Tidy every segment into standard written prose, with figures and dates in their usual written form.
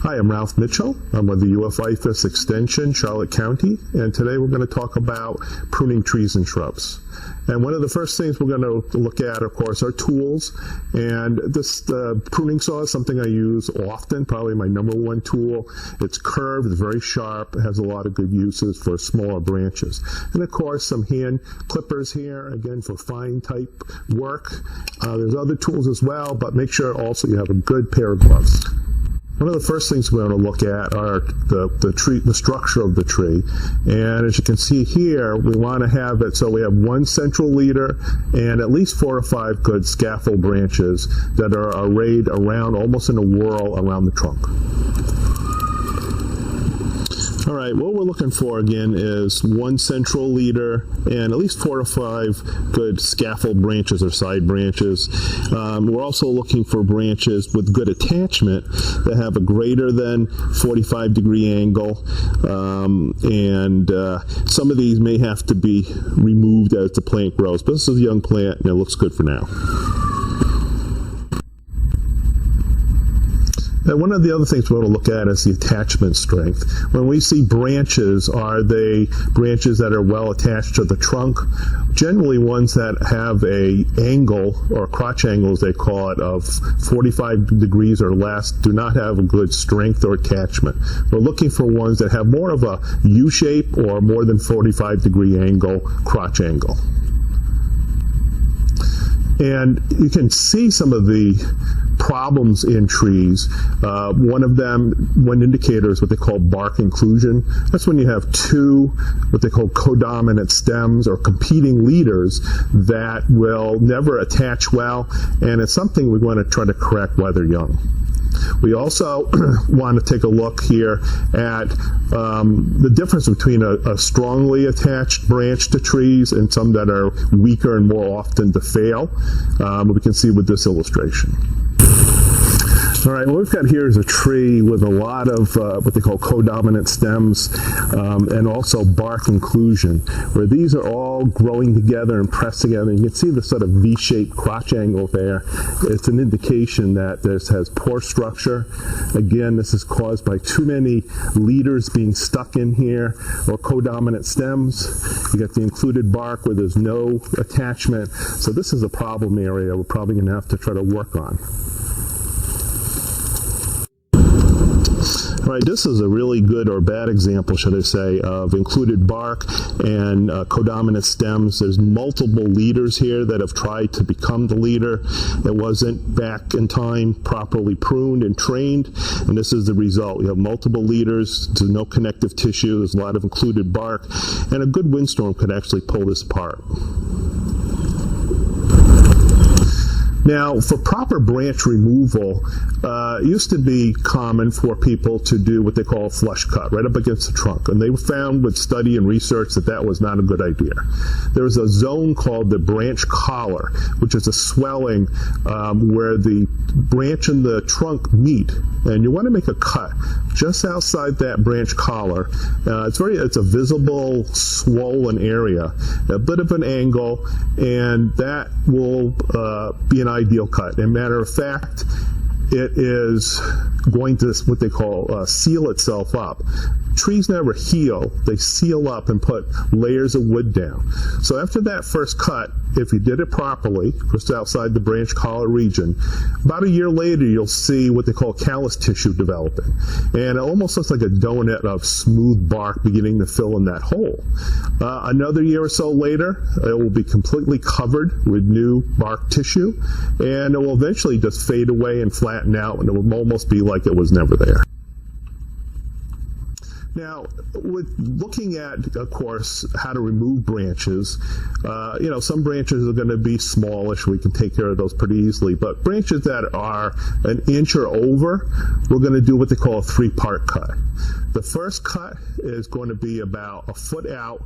Hi, I'm Ralph Mitchell. I'm with the IFAS Extension Charlotte County, and today we're going to talk about pruning trees and shrubs. And one of the first things we're going to look at, of course, are tools. And this pruning saw is something I use often, probably my number one tool. It's curved, it's very sharp, it has a lot of good uses for smaller branches. And of course, some hand clippers here, again, for fine type work. There's other tools as well, but make sure also you have a good pair of gloves. One of the first things we want to look at are the structure of the tree. And as you can see here, we want to have it so we have one central leader and at least 4 or 5 good scaffold branches that are arrayed around, almost in a whorl around the trunk. All right, what we're looking for again is one central leader and at least 4 or 5 good scaffold branches or side branches. We're also looking for branches with good attachment that have a greater than 45-degree angle, and some of these may have to be removed as the plant grows, but this is a young plant and it looks good for now. And one of the other things we want to look at is the attachment strength. When we see branches, are they branches that are well attached to the trunk? Generally ones that have a angle, or crotch angle as they call it, of 45 degrees or less do not have a good strength or attachment. We're looking for ones that have more of a U-shape or more than 45-degree angle, crotch angle. And you can see some of the problems in trees. One indicator is what they call bark inclusion. That's when you have 2 what they call codominant stems or competing leaders that will never attach well, and it's something we want to try to correct while they're young. We also want to take a look here at the difference between a strongly attached branch to trees and some that are weaker and more often to fail. We can see with this illustration. All right, what we've got here is a tree with a lot of what they call codominant stems and also bark inclusion, where these are all growing together and pressed together. You can see the sort of V-shaped crotch angle there. It's an indication that this has poor structure. Again, this is caused by too many leaders being stuck in here, or codominant stems. You get the included bark where there's no attachment. So this is a problem area we're probably going to have to try to work on. All right, this is a really good or bad example, should I say, of included bark and codominant stems. There's multiple leaders here that have tried to become the leader. It wasn't back in time properly pruned and trained, and this is the result. You have multiple leaders, there's no connective tissue, there's a lot of included bark, and a good windstorm could actually pull this apart. Now, for proper branch removal, it used to be common for people to do what they call a flush cut right up against the trunk. And they found with study and research that that was not a good idea. There is a zone called the branch collar, which is a swelling where the branch and the trunk meet. And you want to make a cut just outside that branch collar. It's a visible, swollen area, a bit of an angle, and that will be an ideal cut. And matter of fact, it is going to what they call seal itself up. Trees never heal, they seal up and put layers of wood down. So after that first cut, if you did it properly, just outside the branch collar region, about a year later you'll see what they call callus tissue developing. And it almost looks like a donut of smooth bark beginning to fill in that hole. Another year or so later, it will be completely covered with new bark tissue, and it will eventually just fade away and flatten out, and it will almost be like it was never there. Now, with looking at, of course, how to remove branches, some branches are going to be smallish. We can take care of those pretty easily. But branches that are an inch or over, we're going to do what they call a 3-part cut. The first cut is going to be about 1 foot out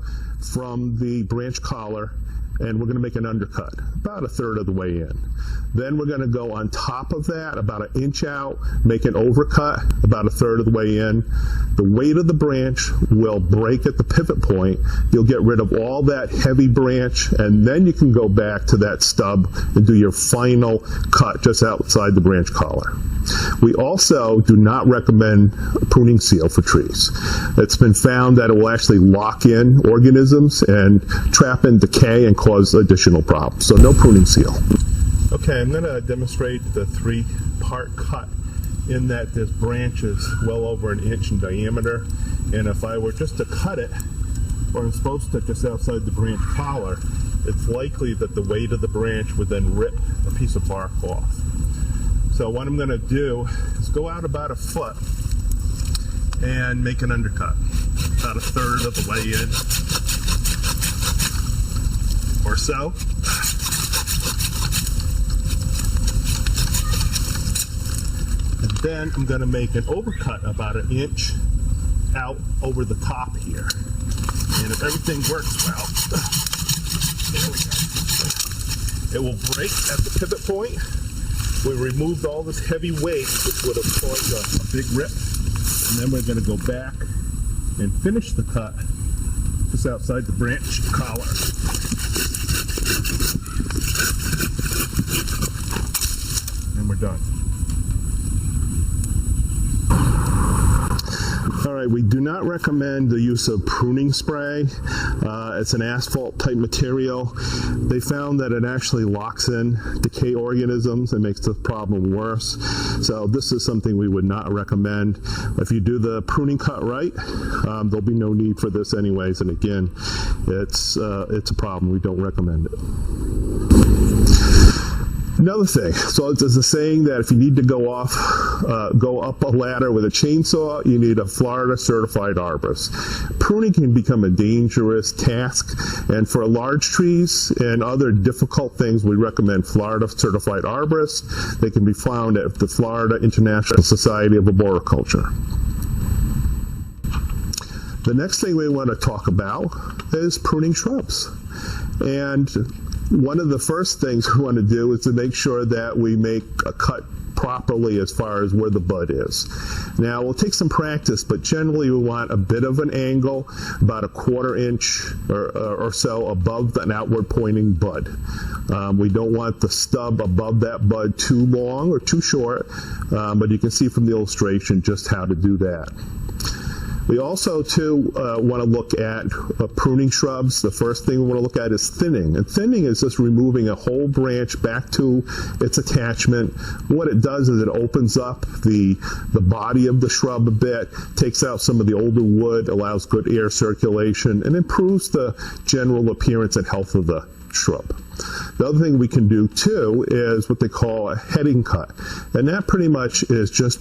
from the branch collar, and we're going to make an undercut, about 1/3 of the way in. Then we're going to go on top of that about an inch out, make an overcut about a third of the way in. The weight of the branch will break at the pivot point. You'll get rid of all that heavy branch, and then you can go back to that stub and do your final cut just outside the branch collar. We also do not recommend pruning seal for trees. It's been found that it will actually lock in organisms and trap in decay and cause additional problems. So no pruning seal. Okay, I'm going to demonstrate the 3-part cut in that this branch is well over an inch in diameter, and if I were just to cut it, or I'm supposed to just outside the branch collar, it's likely that the weight of the branch would then rip a piece of bark off. So what I'm going to do is go out about a foot and make an undercut, about a third of the way in or so. And then I'm going to make an overcut about an inch out over the top here. And if everything works well, there we go. It will break at the pivot point. We removed all this heavy weight, which would have caused a big rip. And then we're going to go back and finish the cut just outside the branch collar. And we're done. All right, we do not recommend the use of pruning spray. It's an asphalt type material. They found that it actually locks in decay organisms and makes the problem worse. So this is something we would not recommend. If you do the pruning cut right, there'll be no need for this anyways. And again, it's a problem. We don't recommend it. Another thing, so there's a saying that if you need to go up a ladder with a chainsaw, you need a Florida certified arborist. Pruning can become a dangerous task, and for large trees and other difficult things, we recommend Florida certified arborists. They can be found at the Florida International Society of Horticulture. The next thing we want to talk about is pruning shrubs. And one of the first things we want to do is to make sure that we make a cut properly as far as where the bud is. Now, we'll take some practice, but generally we want a bit of an angle, about a 1/4 inch or so above an outward pointing bud. We don't want the stub above that bud too long or too short, but you can see from the illustration just how to do that. We also, too, want to look at pruning shrubs. The first thing we want to look at is thinning. And thinning is just removing a whole branch back to its attachment. What it does is it opens up the body of the shrub a bit, takes out some of the older wood, allows good air circulation, and improves the general appearance and health of the shrub. The other thing we can do too is what they call a heading cut, and that pretty much is just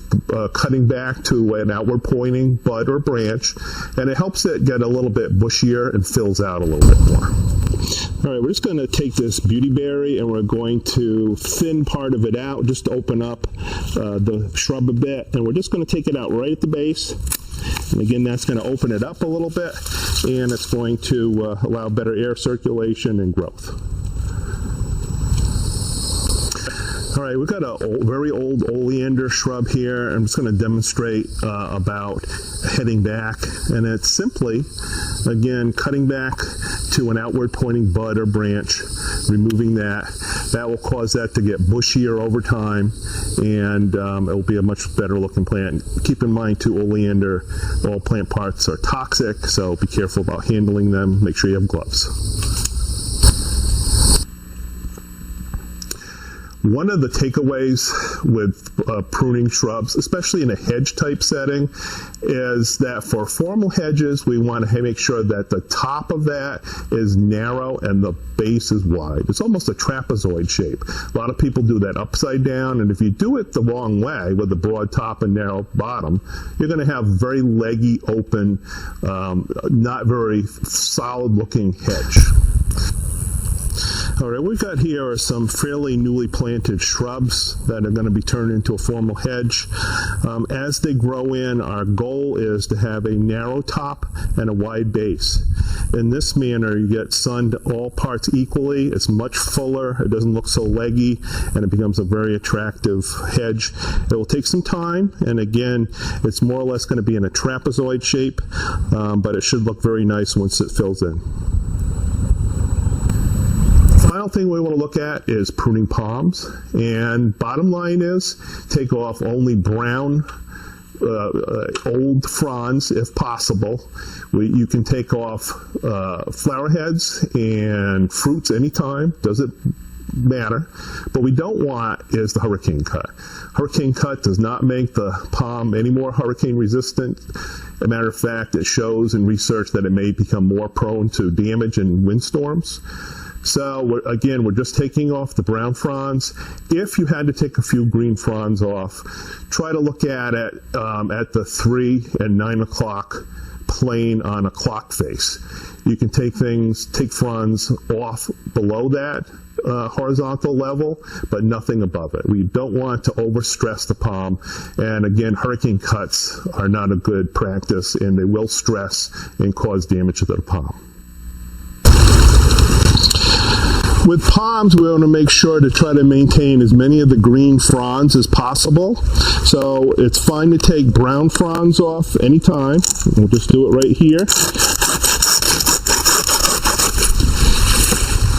cutting back to an outward pointing bud or branch, and it helps it get a little bit bushier and fills out a little bit more. All right, we're just going to take this beautyberry and we're going to thin part of it out, just open up the shrub a bit, and we're just going to take it out right at the base. And again, that's going to open it up a little bit, and it's going to allow better air circulation and growth. All right, we've got a very old oleander shrub here. I'm just going to demonstrate about heading back, and it's simply, again, cutting back to an outward pointing bud or branch, removing that. That will cause that to get bushier over time, and it will be a much better looking plant. Keep in mind too, oleander, all plant parts are toxic, so be careful about handling them. Make sure you have gloves. One of the takeaways with pruning shrubs, especially in a hedge type setting, is that for formal hedges, we want to make sure that the top of that is narrow and the base is wide. It's almost a trapezoid shape. A lot of people do that upside down, and if you do it the wrong way with a broad top and narrow bottom, you're going to have very leggy, open, not very solid looking hedge. All right, what we've got here are some fairly newly planted shrubs that are going to be turned into a formal hedge. As they grow in, our goal is to have a narrow top and a wide base. In this manner, you get sun to all parts equally. It's much fuller, it doesn't look so leggy, and it becomes a very attractive hedge. It will take some time, and again, it's more or less going to be in a trapezoid shape, but it should look very nice once it fills in. Final thing we want to look at is pruning palms, and bottom line is take off only brown old fronds if possible. You can take off flower heads and fruits anytime, doesn't matter. But we don't want is the hurricane cut. Hurricane cut does not make the palm any more hurricane resistant. As a matter of fact, it shows in research that it may become more prone to damage in windstorms. So we're just taking off the brown fronds. If you had to take a few green fronds off, try to look at it at the 3 and 9 o'clock plane on a clock face. You can take fronds off below that horizontal level, but nothing above it. We don't want to overstress the palm. And again, hurricane cuts are not a good practice, and they will stress and cause damage to the palm. With palms, we want to make sure to try to maintain as many of the green fronds as possible. So it's fine to take brown fronds off anytime. We'll just do it right here.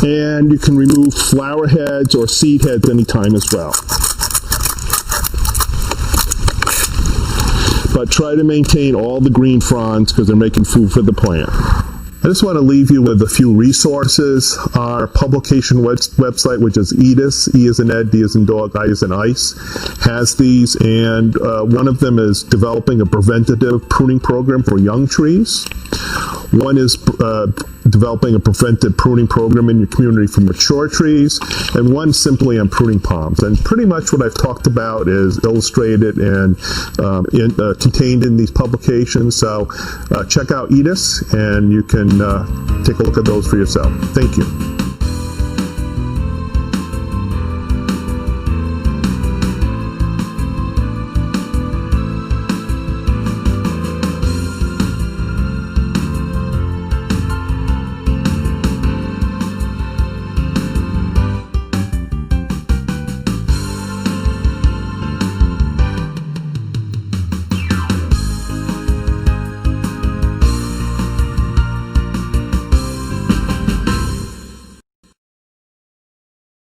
And you can remove flower heads or seed heads anytime as well. But try to maintain all the green fronds because they're making food for the plant. I just want to leave you with a few resources. Our publication website, which is EDIS, E as in Ed, D as in Dog, I as in Ice, has these, and one of them is developing a preventative pruning program for young trees. One is developing a preventive pruning program in your community for mature trees, and one simply on pruning palms. And pretty much what I've talked about is illustrated and contained in these publications. So check out EDIS, and you can take a look at those for yourself. Thank you.